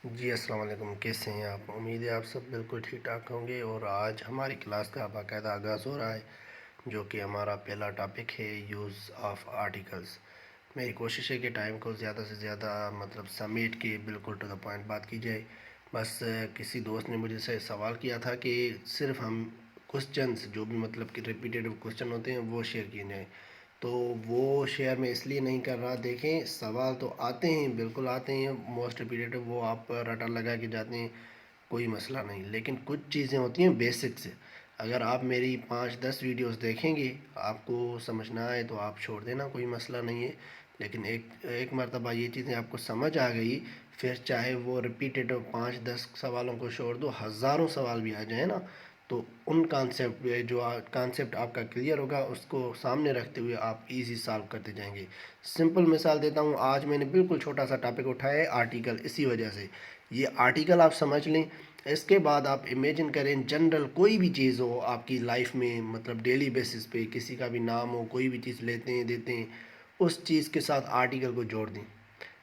जी अस्सलाम वालेकुम। कैसे हैं आप? उम्मीद है आप सब बिल्कुल ठीक ठाक होंगे। और आज हमारी क्लास का बाकायदा आगाज़ हो रहा है, जो कि हमारा पहला टॉपिक है यूज़ ऑफ़ आर्टिकल्स। मेरी कोशिश है कि टाइम को ज़्यादा से ज़्यादा समेट के बिल्कुल टू द पॉइंट बात की जाए। बस किसी दोस्त ने मुझे से सवाल किया था कि सिर्फ हम क्वेश्चंस जो भी कि रिपीटेटिव क्वेश्चन होते हैं वो शेयर किए जाएँ। तो वो शेयर मैं इसलिए नहीं कर रहा। देखें, सवाल तो आते हैं, बिल्कुल आते हैं, मोस्ट रिपीटेटिव, वो आप रटा लगा के जाते हैं, कोई मसला नहीं। लेकिन कुछ चीज़ें होती हैं बेसिक से। अगर आप मेरी 5-10 वीडियोस देखेंगे, आपको समझना आए तो आप छोड़ देना, कोई मसला नहीं है। लेकिन एक एक मरतबा ये चीज़ें आपको समझ आ गई, फिर चाहे वो रिपीटेटिव 5-10 सवालों को छोड़ दो, हज़ारों सवाल भी आ जाए ना, तो उन कॉन्सेप्ट जो कॉन्सेप्ट आपका क्लियर होगा, उसको सामने रखते हुए आप इजी सॉल्व करते जाएंगे। सिंपल मिसाल देता हूँ। आज मैंने बिल्कुल छोटा सा टॉपिक उठाया है, आर्टिकल। इसी वजह से ये आर्टिकल आप समझ लें। इसके बाद आप इमेजिन करें, जनरल कोई भी चीज़ हो आपकी लाइफ में, डेली बेसिस पे किसी का भी नाम हो, कोई भी चीज़ लेते हैं देते हैं, उस चीज़ के साथ आर्टिकल को जोड़ दें,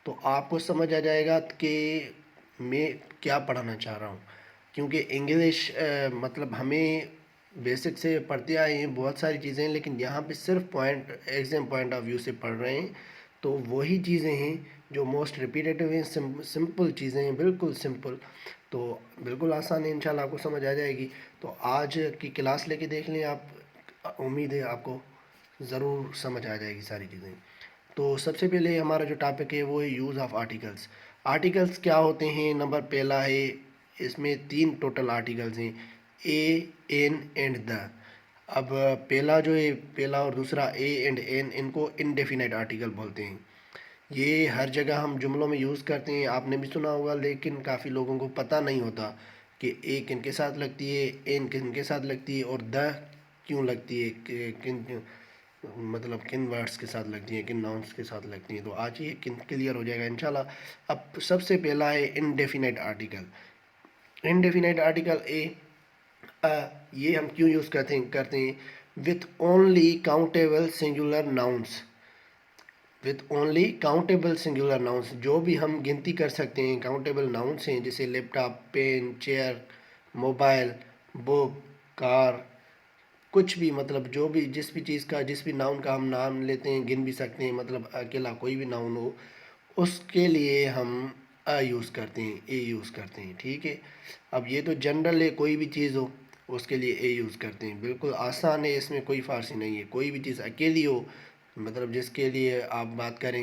तो आपको समझ आ जाएगा कि मैं क्या पढ़ाना चाह रहा हूँ। क्योंकि इंग्लिश हमें बेसिक से पढ़ते आए हैं, बहुत सारी चीज़ें हैं, लेकिन यहाँ पे सिर्फ point exam point of view से पढ़ रहे हैं। तो वही चीज़ें हैं जो मोस्ट रिपीटेटिव हैं, सिंपल चीज़ें हैं, बिल्कुल सिंपल। तो बिल्कुल आसान है, इंशाल्लाह आपको समझ आ जाएगी। तो आज की क्लास लेके देख लें आप, उम्मीद है आपको ज़रूर समझ आ जाएगी सारी चीज़ें। तो सबसे पहले हमारा जो टॉपिक है वो है यूज़ ऑफ आर्टिकल्स। आर्टिकल्स क्या होते हैं? नंबर पहला है, इसमें 3 टोटल आर्टिकल्स हैं, ए, एन एंड द। अब पहला जो है, पहला और दूसरा ए एंड एन, इनको इनडेफिनाइट आर्टिकल बोलते हैं। ये हर जगह हम जुमलों में यूज़ करते हैं, आपने भी सुना होगा, लेकिन काफ़ी लोगों को पता नहीं होता कि ए किन के साथ लगती है, एन किन के साथ लगती है, और द क्यों लगती है, किन किन वर्ड्स के साथ लगती हैं, किन नाउन्स के साथ लगती हैं। तो आज ये किन क्लियर हो जाएगा इंशाल्लाह। अब सबसे पहला है indefinite article. Indefinite article a, ये हम क्यों यूज़ करते हैं with only countable singular nouns. With only countable singular nouns, जो भी हम गिनती कर सकते हैं काउंटेबल नाउन्स हैं, जैसे laptop, pen, chair, mobile, book, car, कुछ भी, जो भी, जिस भी चीज़ का, जिस भी नाउन का हम नाम लेते हैं, गिन भी सकते हैं, अकेला कोई भी नाउन हो, उसके लिए हम अ यूज़ करते हैं, ए यूज़ करते हैं। ठीक है। अब ये तो जनरल है, कोई भी चीज़ हो उसके लिए ए यूज़ करते हैं, बिल्कुल आसान है, इसमें कोई फारसी नहीं है। कोई भी चीज़ अकेली हो, जिसके लिए आप बात करें,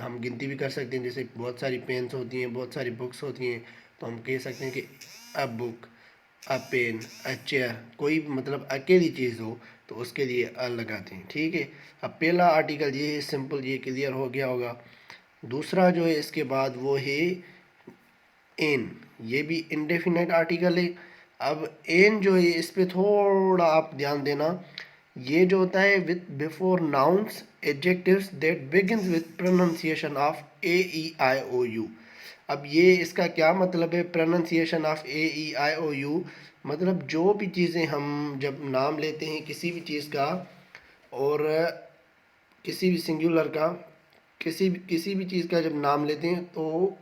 हम गिनती भी कर सकते हैं, जैसे बहुत सारी पेन्स होती हैं, बहुत सारी बुक्स होती हैं, तो हम कह सकते हैं कि a book, a pen, a chair. कोई भी अकेली चीज़ हो तो उसके लिए अ लगाते हैं। ठीक है। अब पहला आर्टिकल ये है, सिंपल, ये क्लियर हो गया होगा। दूसरा जो है इसके बाद वो है एन। ये भी इंडेफिनेट आर्टिकल है। अब एन जो है, इस पे थोड़ा आप ध्यान देना। ये जो होता है with before nouns adjectives that begins with pronunciation of A E I O U. अब ये इसका क्या मतलब है, pronunciation of A E I O U? जो भी चीज़ें हम जब नाम लेते हैं किसी भी चीज़ का, और किसी भी सिंगुलर का, किसी भी चीज़ का जब नाम लेते हैं, तो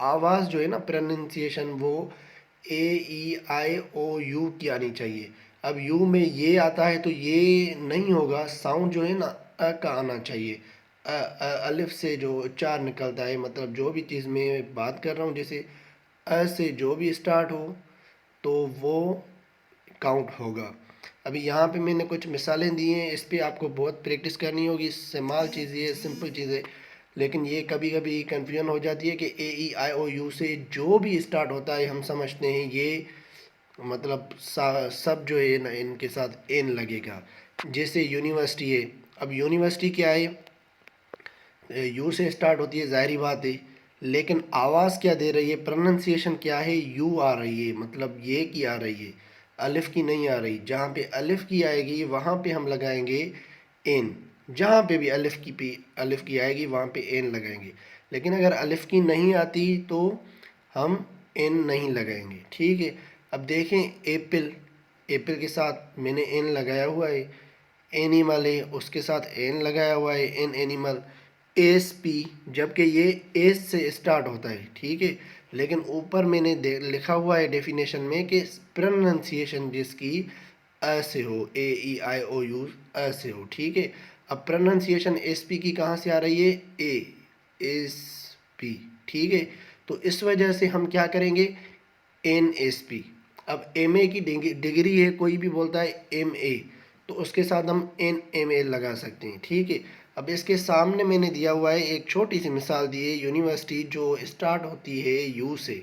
आवाज़ जो है ना, प्रोनाउंसिएशन, वो ए ई आई ओ यू की आनी चाहिए। अब यू में ये आता है तो ये नहीं होगा, साउंड जो है ना अ का आना चाहिए। अलिफ से जो उच्चार निकलता है, जो भी चीज़ मैं बात कर रहा हूँ, जैसे अ से जो भी स्टार्ट हो तो वो काउंट होगा। अभी यहाँ पे मैंने कुछ मिसालें दी हैं, इस पे आपको बहुत प्रैक्टिस करनी होगी। इस्तेमाल चीज़ ये सिंपल चीज़ है, लेकिन ये कभी कभी कन्फ्यूजन हो जाती है कि ए ई आई ओ यू से जो भी स्टार्ट होता है हम समझते हैं ये सब जो है ना, इनके साथ एन लगेगा। जैसे यूनिवर्सिटी है। अब यूनिवर्सिटी क्या है, यू से स्टार्ट होती है, ज़ाहिरी बात है, लेकिन आवाज़ क्या दे रही है, प्रोनाउंसिएशन क्या है, यू आ रही है, ये की आ रही है, अलिफ की नहीं आ रही। जहाँ पे अलिफ की आएगी वहाँ पे हम लगाएंगे एन। जहाँ पे भी अलिफ की आएगी वहाँ पे एन लगाएंगे। लेकिन अगर अलिफ की नहीं आती तो हम एन नहीं लगाएंगे। ठीक है। अब देखें, एप्पल, एप्पल के साथ मैंने एन लगाया हुआ है। एनिमल है, उसके साथ एन लगाया हुआ है, एन एनिमल। एस पी, जबकि ये एस से स्टार्ट होता है, ठीक है। लेकिन ऊपर मैंने लिखा हुआ है डेफिनेशन में कि प्रोनाउंसिएशन जिसकी अ से हो, ए ई आई ओ यू, अ से हो, ठीक है। अब प्रोनाउंसिएशन एस पी की कहाँ से आ रही है, ए एस पी, ठीक है। तो इस वजह से हम क्या करेंगे, एन एस पी। अब एम ए की डिग्री है, कोई भी बोलता है एम ए, तो उसके साथ हम एन एम ए लगा सकते हैं, ठीक है। अब इसके सामने मैंने दिया हुआ है एक छोटी सी मिसाल दी है, यूनिवर्सिटी जो स्टार्ट होती है यू से,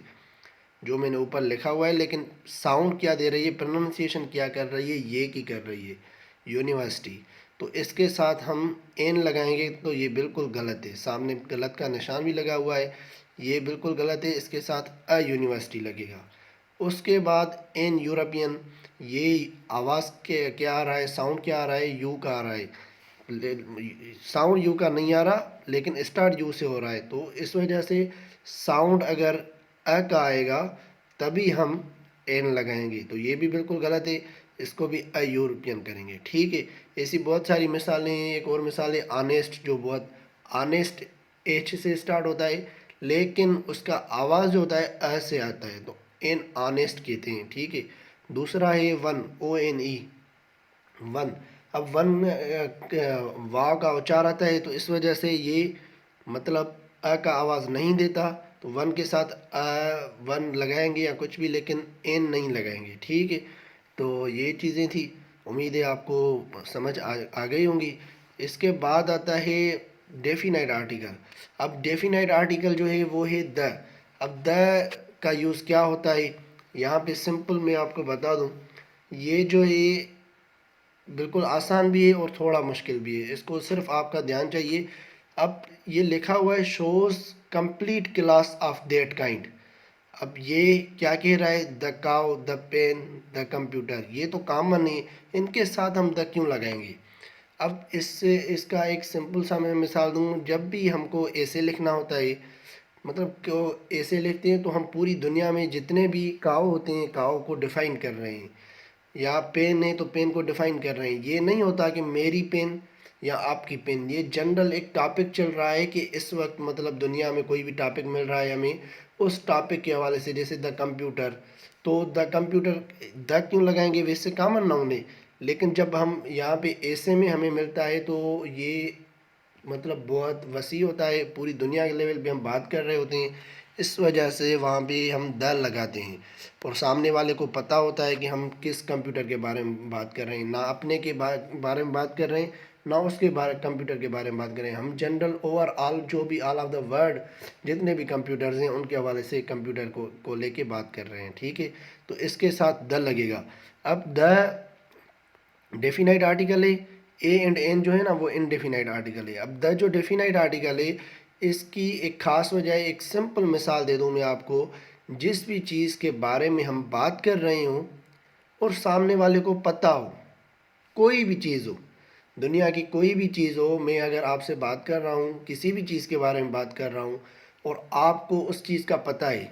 जो मैंने ऊपर लिखा हुआ है, लेकिन साउंड क्या दे रही है, प्रोनाउंसिएशन क्या कर रही है, ये की कर रही है, यूनिवर्सिटी। तो इसके साथ हम एन लगाएंगे तो ये बिल्कुल गलत है, सामने गलत का निशान भी लगा हुआ है, ये बिल्कुल गलत है, इसके साथ अ यूनिवर्सिटी लगेगा। उसके बाद एन यूरोपियन, ये आवाज़ के क्या आ रहा है, साउंड क्या आ रहा है, यू का आ रहा है, साउंड यू का नहीं आ रहा, लेकिन स्टार्ट यू से हो रहा है, तो इस वजह से साउंड अगर अ का आएगा तभी हम एन लगाएंगे, तो ये भी बिल्कुल गलत है, इसको भी अ यूरोपियन करेंगे, ठीक है। ऐसी बहुत सारी मिसालें हैं। एक और मिसाल है ऑनेस्ट, जो बहुत ऑनेस्ट एच से स्टार्ट होता है, लेकिन उसका आवाज़ जो होता है अ से आता है, तो एन ऑनेस्ट कहते हैं, ठीक है। दूसरा है one, O N E, one. अब वन वाव का उच्चार आता है, तो इस वजह से ये मतलब अ का आवाज़ नहीं देता, तो वन के साथ वन लगाएंगे या कुछ भी, लेकिन एन नहीं लगाएंगे, ठीक है। तो ये चीज़ें थी, उम्मीद है आपको समझ आ गई होंगी। इसके बाद आता है डेफिनाइट आर्टिकल। अब डेफिनाइट आर्टिकल जो है वो है द। अब द का यूज़ क्या होता है, यहाँ पे सिंपल मैं आपको बता दूँ, ये जो है बिल्कुल आसान भी है और थोड़ा मुश्किल भी है, इसको सिर्फ आपका ध्यान चाहिए। अब ये लिखा हुआ है shows complete class of that kind. अब ये क्या कह रहा है, the cow, the pen, the computer, ये तो कॉमन है, इनके साथ हम द क्यों लगाएंगे। अब इससे इसका एक सिंपल सा मैं मिसाल दूँ, जब भी हमको ऐसे लिखना होता है, मतलब क्यों ऐसे लिखते हैं, तो हम पूरी दुनिया में जितने भी काव होते हैं, काव को डिफ़ाइन कर रहे हैं, या पेन है तो पेन को डिफाइन कर रहे हैं। ये नहीं होता कि मेरी पेन या आपकी पेन, ये जनरल एक टॉपिक चल रहा है कि इस वक्त मतलब दुनिया में कोई भी टॉपिक मिल रहा है हमें, उस टॉपिक के हवाले से, जैसे द कंप्यूटर, तो द कंप्यूटर द क्यों लगाएंगे, वैसे कॉमन नाउन है, लेकिन जब हम यहाँ पे ऐसे में हमें मिलता है तो ये मतलब बहुत वसी होता है, पूरी दुनिया के लेवल पे हम बात कर रहे होते हैं, इस वजह से वहाँ पे हम द लगाते हैं, और सामने वाले को पता होता है कि हम किस कंप्यूटर के बारे में बात कर रहे हैं, ना अपने के बारे में बात कर रहे हैं, ना उसके बारे कंप्यूटर के बारे में बात कर रहे हैं, हम जनरल ओवरऑल जो भी ऑल ऑफ द वर्ल्ड जितने भी कंप्यूटर्स हैं उनके हवाले से कंप्यूटर को लेके बात कर रहे हैं, ठीक है। तो इसके साथ द लगेगा। अब द डेफिनाइट आर्टिकल है, ए एंड एन जो है ना वो इनडेफिनाइट आर्टिकल है। अब द जो डेफिनाइट आर्टिकल है, इसकी एक ख़ास वजह है, एक सिंपल मिसाल दे दूँ मैं आपको, जिस भी चीज़ के बारे में हम बात कर रहे हों और सामने वाले को पता हो, कोई भी चीज़ हो, दुनिया की कोई भी चीज़ हो, मैं अगर आपसे बात कर रहा हूँ, किसी भी चीज़ के बारे में बात कर रहा हूँ और आपको उस चीज़ का पता है,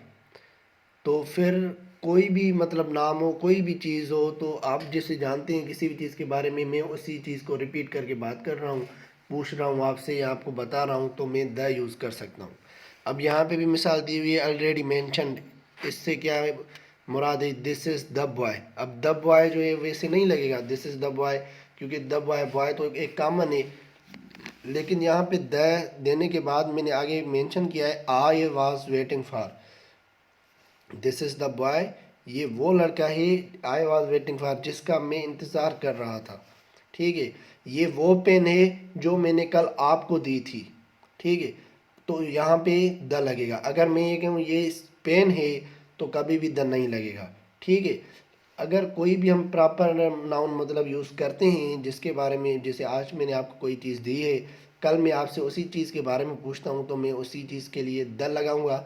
तो फिर कोई भी मतलब नाम हो, कोई भी चीज़ हो, तो आप जैसे जानते हैं किसी भी चीज़ के बारे में, मैं उसी चीज़ को रिपीट करके बात कर रहा हूँ, पूछ रहा हूँ आपसे या आपको बता रहा हूँ, तो मैं द यूज़ कर सकता हूँ। अब यहाँ पे भी मिसाल दी हुई है ऑलरेडी मैंशनड, इससे क्या है मुराद है, दिस इज़ द बॉय। अब द बॉय जो है वैसे नहीं लगेगा दिस इज़ द बॉय, क्योंकि द बॉय बॉय तो एक कॉमन है, लेकिन यहाँ पे द देने के बाद मैंने आगे मेंशन किया है I was waiting for, this is the boy, ये वो लड़का है, आई वॉज वेटिंग फॉर, जिसका मैं इंतज़ार कर रहा था, ठीक है। ये वो पेन है जो मैंने कल आपको दी थी, ठीक है। तो यहाँ पे द लगेगा। अगर मैं ये कहूँ ये पेन है, तो कभी भी द नहीं लगेगा, ठीक है। अगर कोई भी हम प्रॉपर नाउन मतलब यूज़ करते हैं जिसके बारे में, जैसे आज मैंने आपको कोई चीज़ दी है, कल मैं आपसे उसी चीज़ के बारे में पूछता हूँ, तो मैं उसी चीज़ के लिए द लगाऊंगा,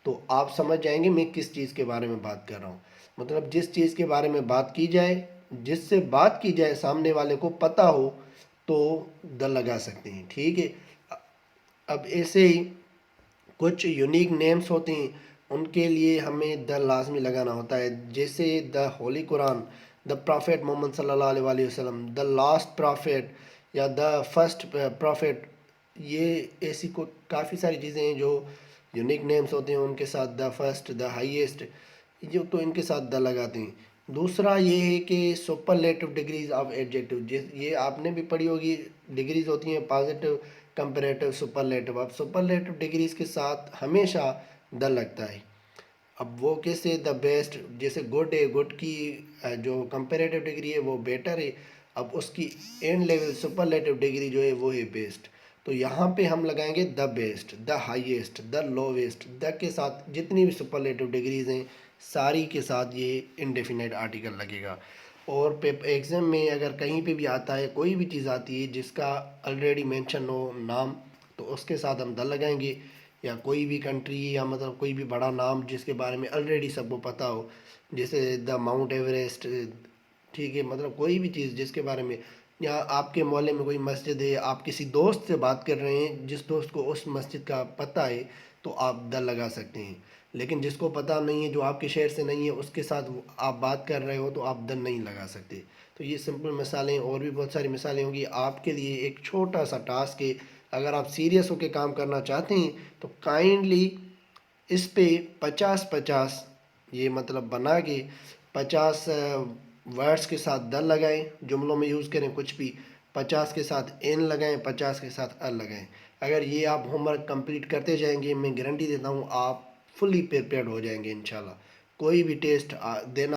तो आप समझ जाएंगे मैं किस चीज़ के बारे में बात कर रहा हूँ। मतलब जिस चीज़ के बारे में बात की जाए, जिससे बात की जाए, सामने वाले को पता हो, तो द लगा सकते हैं, ठीक है। अब ऐसे ही कुछ यूनिक नेम्स होते हैं, उनके लिए हमें द लाजमी लगाना होता है, जैसे the holy Quran, the prophet Muhammad सल्लल्लाहु अलैहि वसल्लम, द लास्ट प्रॉफेट, या द फर्स्ट प्रॉफेट, ये ऐसी को काफ़ी सारी चीज़ें हैं जो यूनिक नेम्स होते हैं, उनके साथ द फर्स्ट, द हाईएस्ट, जो तो इनके साथ द लगाते हैं। दूसरा ये है कि सुपरलेटिव डिग्रीज ऑफ एडजेक्टिव, जिस ये आपने भी पढ़ी होगी, डिग्रीज होती हैं पॉजिटिव, कंपेरेटिव, सुपरलेटिव। अब सुपरलेटिव डिग्रीज के साथ हमेशा द लगता है। अब वो कैसे, द बेस्ट, जैसे गुड है, गुड की जो कंपेरेटिव डिग्री है वो बेटर है, अब उसकी एंड लेवल सुपरलेटिव डिग्री जो है वो है बेस्ट। तो यहाँ पे हम लगाएंगे the best, the highest, the lowest, the के साथ जितनी भी सुपरलेटिव डिग्रीज हैं सारी के साथ ये इंडेफिनेट आर्टिकल लगेगा। और पेपर एग्ज़ाम में अगर कहीं पे भी आता है, कोई भी चीज़ आती है जिसका ऑलरेडी मेंशन हो नाम, तो उसके साथ हम द लगाएंगे। या कोई भी कंट्री या मतलब कोई भी बड़ा नाम जिसके बारे में ऑलरेडी सबको पता हो, जैसे द माउंट एवरेस्ट, ठीक है, मतलब कोई भी चीज़ जिसके बारे में, या आपके मोहल्ले में कोई मस्जिद है, आप किसी दोस्त से बात कर रहे हैं जिस दोस्त को उस मस्जिद का पता है, तो आप द लगा सकते हैं। लेकिन जिसको पता नहीं है, जो आपके शहर से नहीं है, उसके साथ आप बात कर रहे हो तो आप द नहीं लगा सकते। तो ये सिंपल मिसालें, और भी बहुत सारी मिसालें होंगी। आपके लिए एक छोटा सा टास्क है, अगर आप सीरियस होकर काम करना चाहते हैं तो काइंडली इस पे 50-50, ये मतलब बना के 50 वर्ड्स के साथ द लगाएं, जुमलों में यूज़ करें कुछ भी, 50 के साथ एन लगाएं, 50 के साथ अ लगाएं। अगर ये आप होमवर्क कंप्लीट करते जाएंगे, मैं गारंटी देता हूँ आप फुली प्रिपेयर्ड हो जाएंगे इंशाल्लाह। कोई भी टेस्ट देना